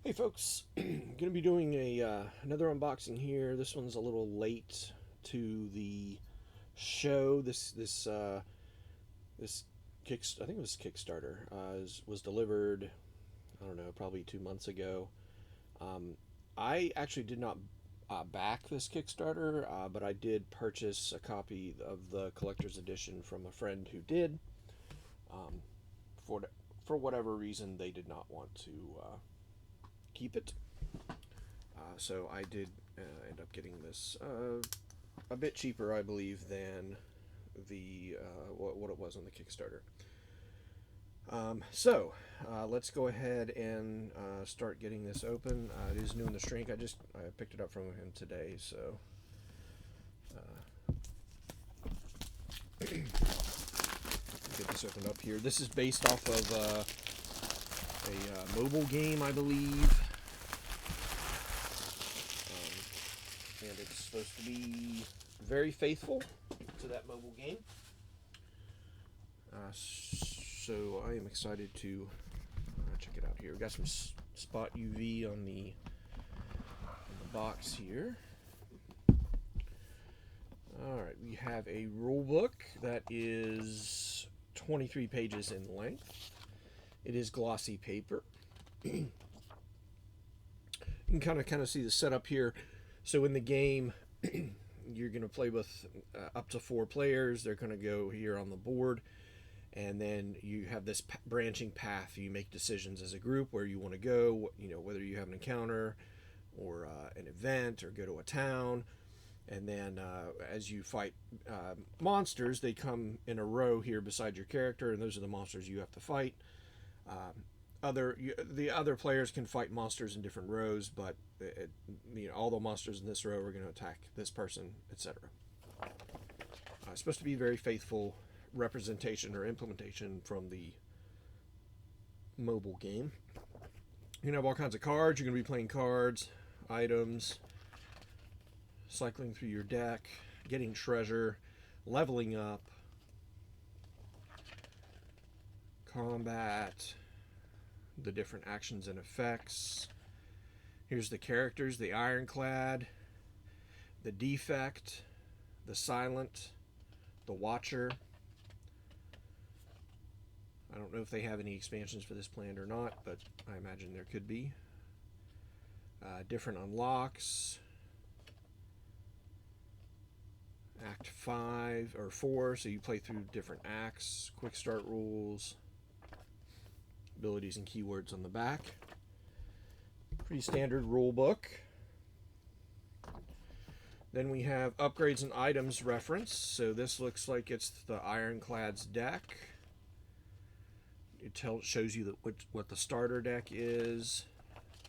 Hey folks, gonna be doing a another unboxing here. This one's a little late to the show. This I think it was Kickstarter. Was delivered. I don't know, probably 2 months ago. Um, I actually did not back this Kickstarter, but I did purchase a copy of the collector's edition from a friend who did. Um, for for whatever reason, they did not want to keep it. So I did end up getting this a bit cheaper, I believe, than the what it was on the Kickstarter. Let's go ahead and start getting this open. It is new in the shrink. I picked it up from him today, so get this opened up here. This is based off of a mobile game, I believe. And it's supposed to be very faithful to that mobile game. So I am excited to check it out here. We got some spot UV on the box here. All right, we have a rule book that is 23 pages in length. It is glossy paper. You can kind of see the setup here. So in the game, you're going to play with up to 4 players. They're going to go here on the board, and then you have this branching path. You make decisions as a group where you want to go. You know, whether you have an encounter or an event or go to a town. And then as you fight monsters, they come in a row here beside your character, and those are the monsters you have to fight. The other players can fight monsters in different rows, but all the monsters in this row are going to attack this person, etc. It's supposed to be very faithful representation or implementation from the mobile game. You're going to have all kinds of cards. You're going to be playing cards, items, cycling through your deck, getting treasure, leveling up, combat, the different actions and effects. Here's the characters: the Ironclad, the Defect, the Silent, the Watcher. I don't know if they have any expansions for this planned or not, but I imagine there could be. Different unlocks. Act 5 or 4, so you play through different acts. Quick start rules. Abilities and keywords on the back. Pretty standard rule book. Then we have upgrades and items reference. So this looks like it's the Ironclad's deck. It shows you what the starter deck is,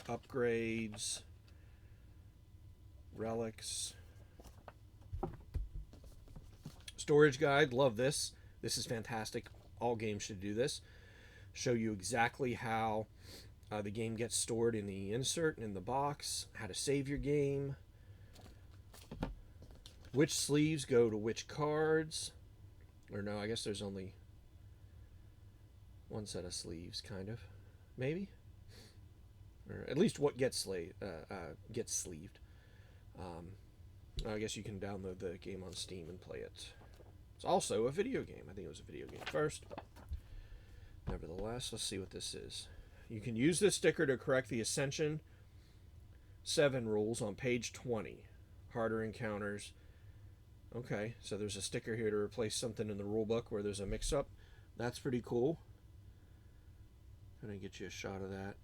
upgrades, relics, storage guide. Love this. This is fantastic. All games should do this. Show you exactly how the game gets stored in the insert and in the box, how to save your game, which sleeves go to which cards. Or no, I guess there's only one set of sleeves, kind of. Maybe? Or at least what gets sleeved. I guess you can download the game on Steam and play it. It's also a video game. I think it was a video game first, but nevertheless, let's see what this is. You can use this sticker to correct the Ascension 7 rules on page 20. Harder encounters. Okay, so there's a sticker here to replace something in the rule book where there's a mix-up. That's pretty cool. Gonna get you a shot of that.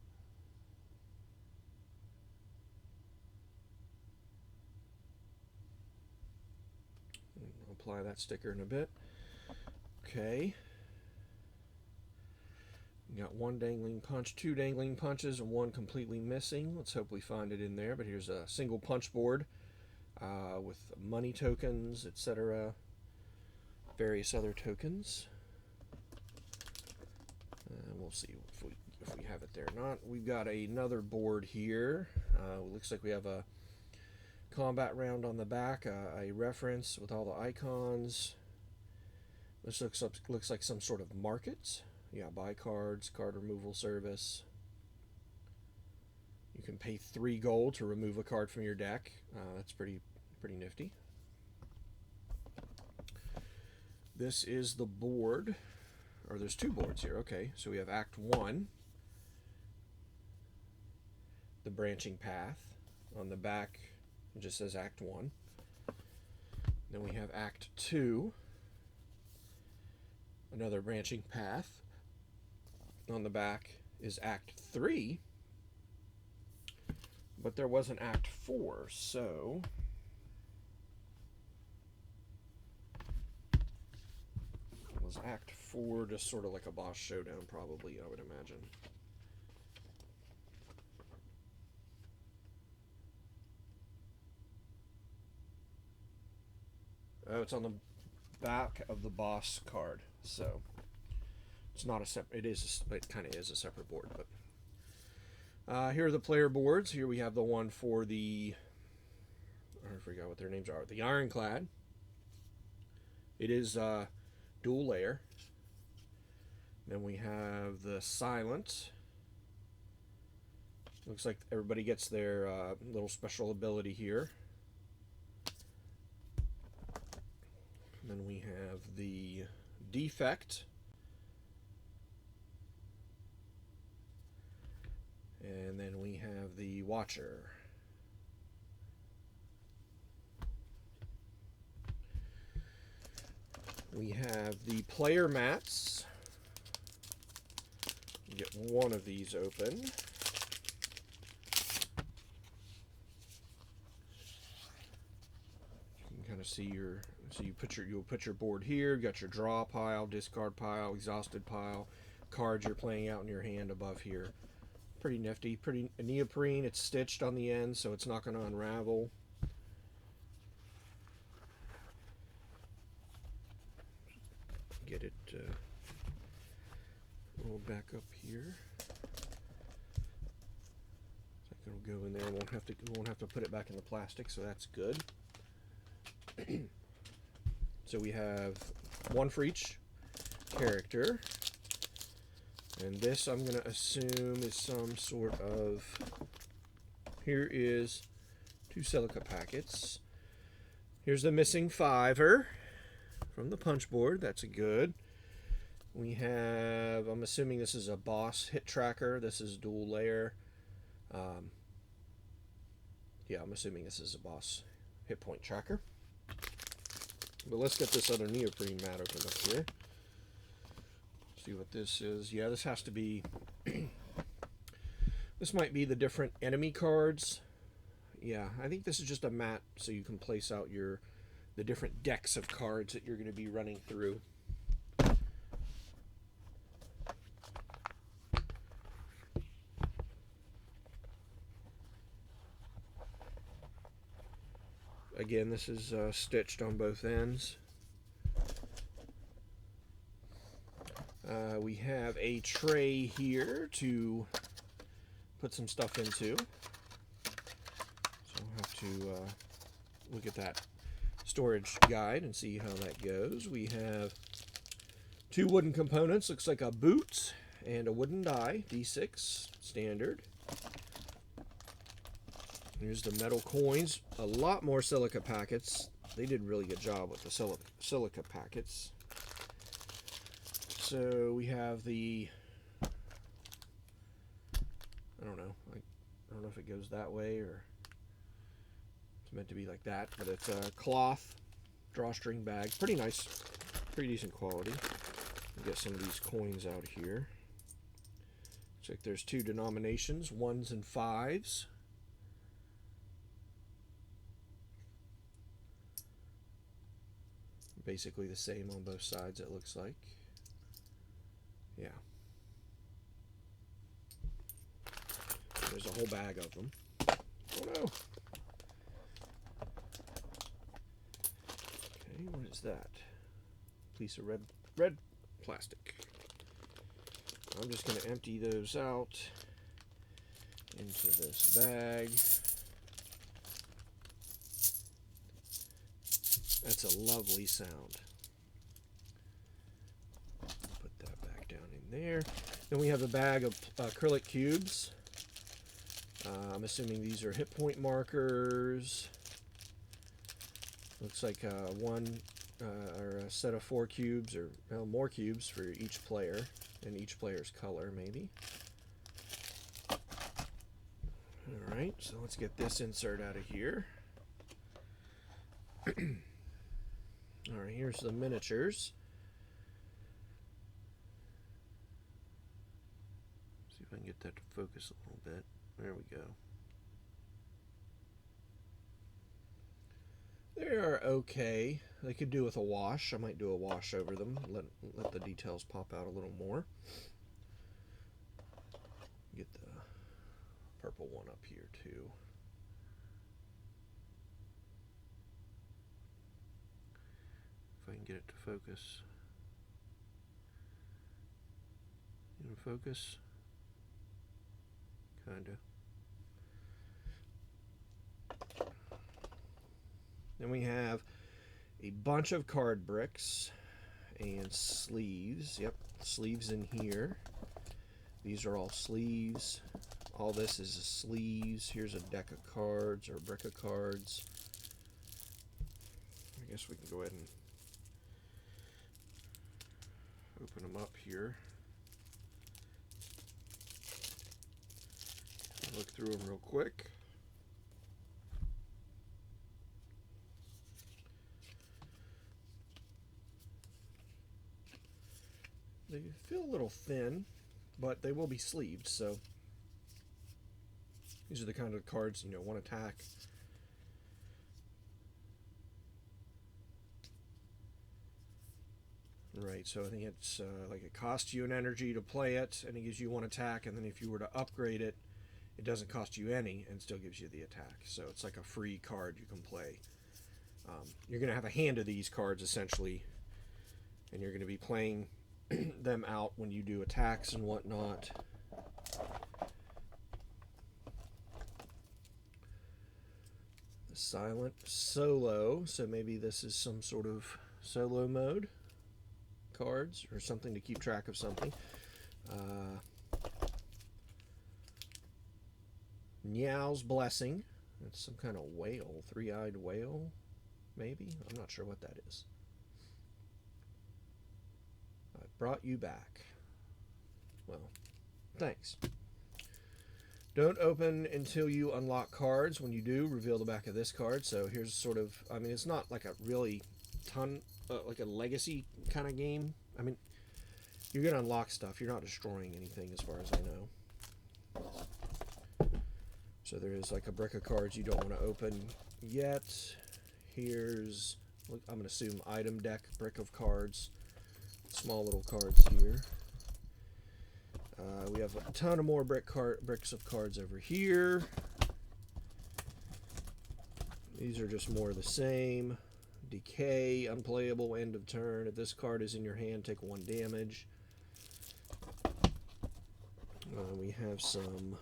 I'll apply that sticker in a bit. Okay. You got one dangling punch, 2 dangling punches, and 1 completely missing. Let's hope we find it in there. But here's a single punch board with money tokens, etc. Various other tokens. We'll see if we have it there or not. We've got another board here. Looks like we have a combat round on the back, a reference with all the icons. This looks like some sort of market. Yeah, buy cards, card removal service. can pay 3 gold to remove a card from your deck. That's pretty nifty. This is the board, or there's 2 boards here. Okay, so we have Act 1, the branching path. On the back, it just says Act 1. Then we have Act 2, another branching path. On the back is Act 3, but there was an Act 4, so was Act 4 just sort of like a boss showdown, probably, I would imagine. Oh, it's on the back of the boss card, so it's not a separate. It kind of is a separate board, but here are the player boards. Here we have the one for the, I forgot what their names are. The Ironclad. It is dual layer. Then we have the Silent. Looks like everybody gets their little special ability here. Then we have the Defect. And then we have the Watcher. We have the player mats. Get one of these open. You can kind of see your, so you'll put your board here. You got your draw pile, discard pile, exhausted pile, cards you're playing out in your hand above here. Pretty nifty, pretty neoprene. It's stitched on the end, so it's not going to unravel. Get it roll back up here. It'll go in there. Won't have to put it back in the plastic, so that's good. So we have one for each character. And this, I'm going to assume, is some sort of... Here is 2 silica packets. Here's the missing 5er from the punch board. That's a good. We have, I'm assuming this is a boss hit tracker. This is dual layer. Yeah, I'm assuming this is a boss hit point tracker. But let's get this other neoprene mat open up here. See what this is. Yeah, this has to be this might be the different enemy cards. Yeah, I think this is just a mat so you can place out the different decks of cards that you're going to be running through. Again, this is stitched on both ends. We have a tray here to put some stuff into. So we'll have to look at that storage guide and see how that goes. We have 2 wooden components. Looks like a boot and a wooden die, D6 standard. Here's the metal coins. A lot more silica packets. They did a really good job with the silica packets. So we have the, I don't know if it goes that way or it's meant to be like that, but it's a cloth drawstring bag. Pretty nice, pretty decent quality. Get some of these coins out here. Looks like there's 2 denominations, 1s and 5s. Basically the same on both sides, it looks like. Yeah. There's a whole bag of them. Oh no. Okay, what is that? Piece of red plastic. I'm just going to empty those out into this bag. That's a lovely sound. Put that back down in there. Then we have a bag of acrylic cubes. I'm assuming these are hit point markers. Looks like or a set of 4 cubes, or well, more cubes for each player, and each player's color, maybe. Alright, so let's get this insert out of here. Alright, here's the miniatures. See if I can get that to focus a little bit. There we go. They're okay. They could do with a wash. I might do a wash over them. Let the details pop out a little more. Get the purple one up here too. If I can get it to focus. In focus? Kinda. Then we have a bunch of card bricks and sleeves. Yep, sleeves in here. These are all sleeves. All this is sleeves. Here's a deck of cards, or a brick of cards. I guess we can go ahead and open them up here. Look through them real quick. They feel a little thin, but they will be sleeved, so these are the kind of cards, you know, one attack. Right, so I think it's like it costs you an energy to play it, and it gives you one attack, and then if you were to upgrade it, it doesn't cost you any, and still gives you the attack. So it's like a free card you can play. You're going to have a hand of these cards, essentially, and you're going to be playing them out when you do attacks and whatnot. The silent solo, so maybe this is some sort of solo mode cards or something to keep track of something. Meow's Blessing. That's some kind of whale, three-eyed whale, maybe? I'm not sure what that is. I brought you back. Well, thanks. Don't open until you unlock cards. When you do, reveal the back of this card. So here's sort of, I mean, it's not like a really ton, like a legacy kind of game. I mean, you're going to unlock stuff. You're not destroying anything as far as I know. So there is like a brick of cards you don't want to open yet. Here's, I'm going to assume item deck, brick of cards. Small little cards here. We have a ton of more bricks of cards over here. These are just more of the same. Decay, unplayable, end of turn. If this card is in your hand, take 1 damage. We have some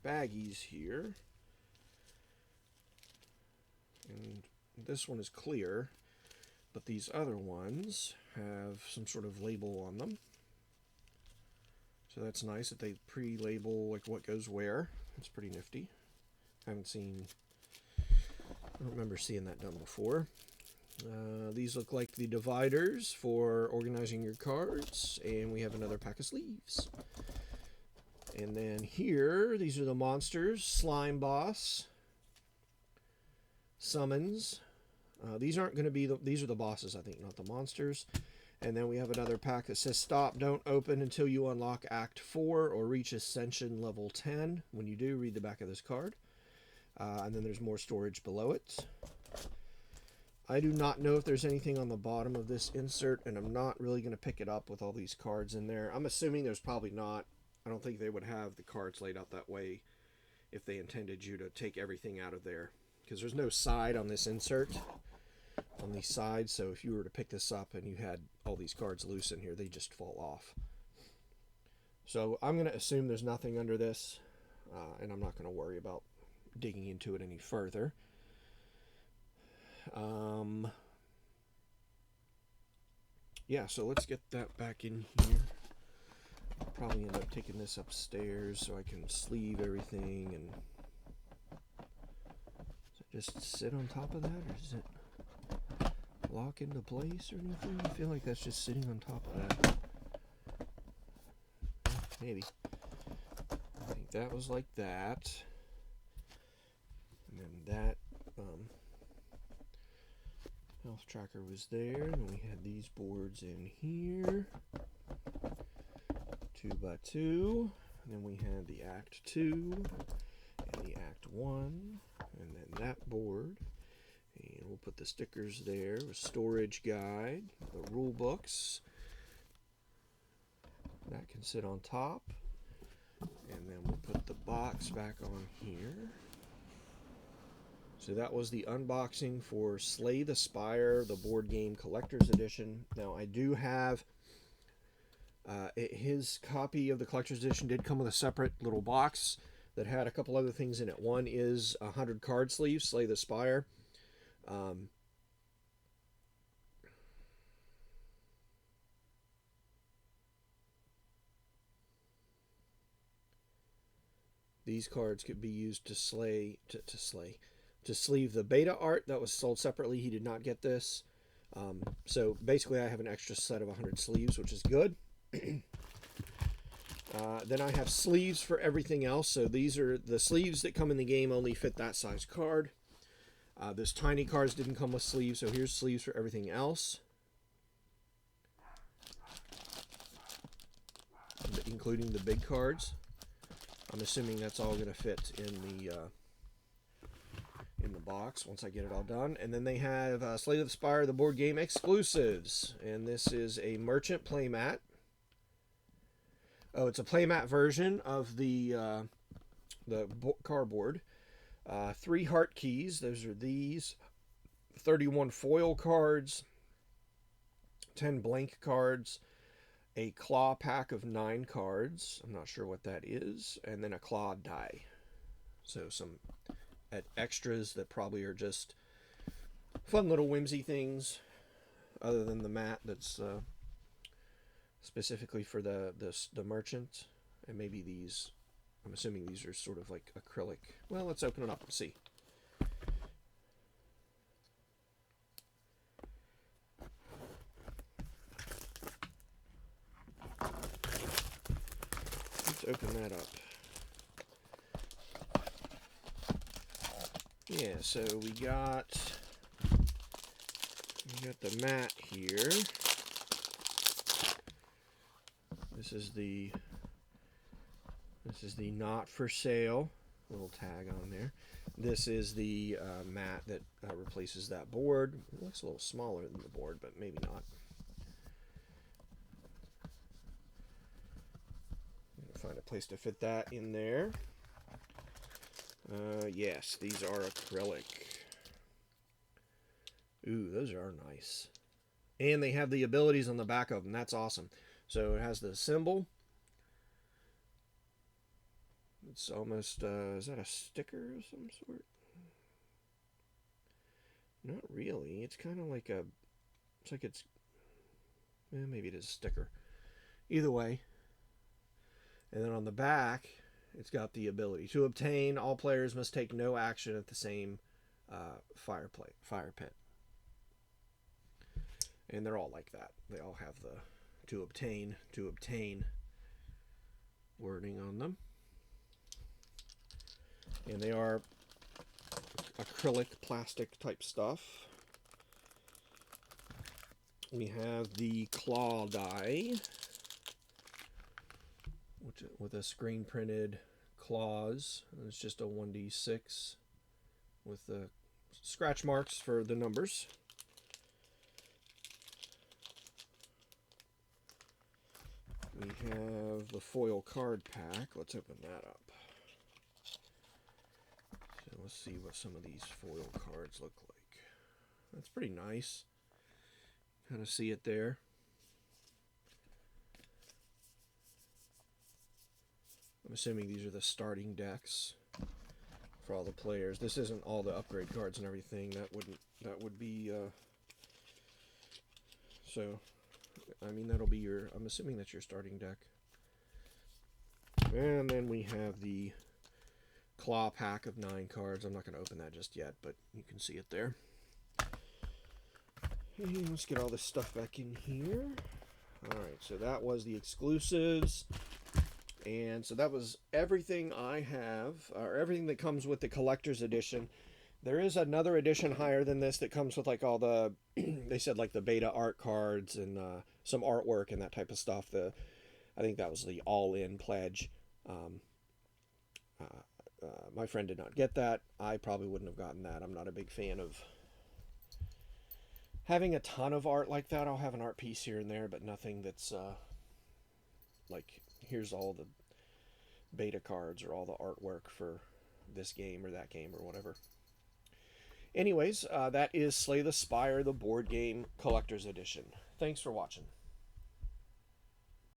baggies here. And this one is clear, but these other ones have some sort of label on them. So that's nice that they pre-label like what goes where. It's pretty nifty. I don't remember seeing that done before. These look like the dividers for organizing your cards, and we have another pack of sleeves. And then here, these are the monsters: Slime Boss, Summons. These aren't going to be these are the bosses, I think, not the monsters. And then we have another pack that says stop, don't open until you unlock Act 4 or reach Ascension level 10. When you do, read the back of this card. And then there's more storage below it. I do not know if there's anything on the bottom of this insert, and I'm not really going to pick it up with all these cards in there. I'm assuming there's probably not. I don't think they would have the cards laid out that way if they intended you to take everything out of there. Because there's no side on this insert. On these sides, so if you were to pick this up and you had all these cards loose in here, they just fall off. So I'm going to assume there's nothing under this, and I'm not going to worry about digging into it any further. Yeah, so let's get that back in here. probably end up taking this upstairs so I can sleeve everything. And does it just sit on top of that, or does it lock into place or anything? I feel like that's just sitting on top of that. Maybe. I think that was like that. And then that health tracker was there. And we had these boards in here. 2x2. And then we had the Act 2 and the Act 1. And then that board. And we'll put the stickers there. A storage guide. The rule books. That can sit on top. And then we'll put the box back on here. So that was the unboxing for Slay the Spire, the board game collector's edition. Now I do have his copy of the collector's edition did come with a separate little box that had a couple other things in it. One is 100 card sleeves, Slay the Spire. These cards could be used to sleeve the beta art that was sold separately. He did not get this. So basically I have an extra set of 100 sleeves, which is good. Then I have sleeves for everything else. So these are the sleeves that come in the game, only fit that size card. This tiny cards didn't come with sleeves, so here's sleeves for everything else, including the big cards. I'm assuming that's all going to fit in the box once I get it all done. And then they have Slay the Spire, the board game exclusives. And this is a merchant playmat. Oh, it's a playmat version of the cardboard. 3 heart keys. Those are these. 31 foil cards. 10 blank cards. A claw pack of 9 cards. I'm not sure what that is. And then a claw die. So some extras that probably are just fun little whimsy things, other than the mat that's specifically for the merchant. And maybe these, I'm assuming these are sort of like acrylic. Well, let's open it up and see. Let's open that up. Yeah, so we got the mat here. This is the not for sale little tag on there. This is the mat that replaces that board. It looks a little smaller than the board, but maybe not. Find a place to fit that in there. Yes, these are acrylic. Ooh, those are nice. And they have the abilities on the back of them. That's awesome. So it has the symbol. It's almost, is that a sticker of some sort? Not really. It's kind of like a, it's like it's, maybe it is a sticker. Either way. And then on the back, it's got the ability to obtain. All players must take no action at the same fire pit. And they're all like that. They all have the to obtain wording on them. And they are acrylic plastic type stuff. We have the claw die, which with a screen printed claws. It's just a 1d6 with the scratch marks for the numbers. We have the foil card pack. Let's open that up. So let's see what some of these foil cards look like. That's pretty nice. Kind of see it there. I'm assuming these are the starting decks for all the players. This isn't all the upgrade cards and everything. That would be so I mean that'll be your, I'm assuming that's your starting deck. And then we have the claw pack of 9 cards. I'm not going to open that just yet, but you can see it there. And let's get all this stuff back in here. Alright, so that was the exclusives. And so that was everything I have, or everything that comes with the collector's edition. There is another edition higher than this that comes with like all the, they said like the beta art cards and some artwork and that type of stuff. I think that was the all-in pledge. My friend did not get that. I probably wouldn't have gotten that. I'm not a big fan of having a ton of art like that. I'll have an art piece here and there, but nothing that's like here's all the beta cards or all the artwork for this game or that game or whatever. Anyways, that is Slay the Spire, the board game collector's edition. Thanks for watching.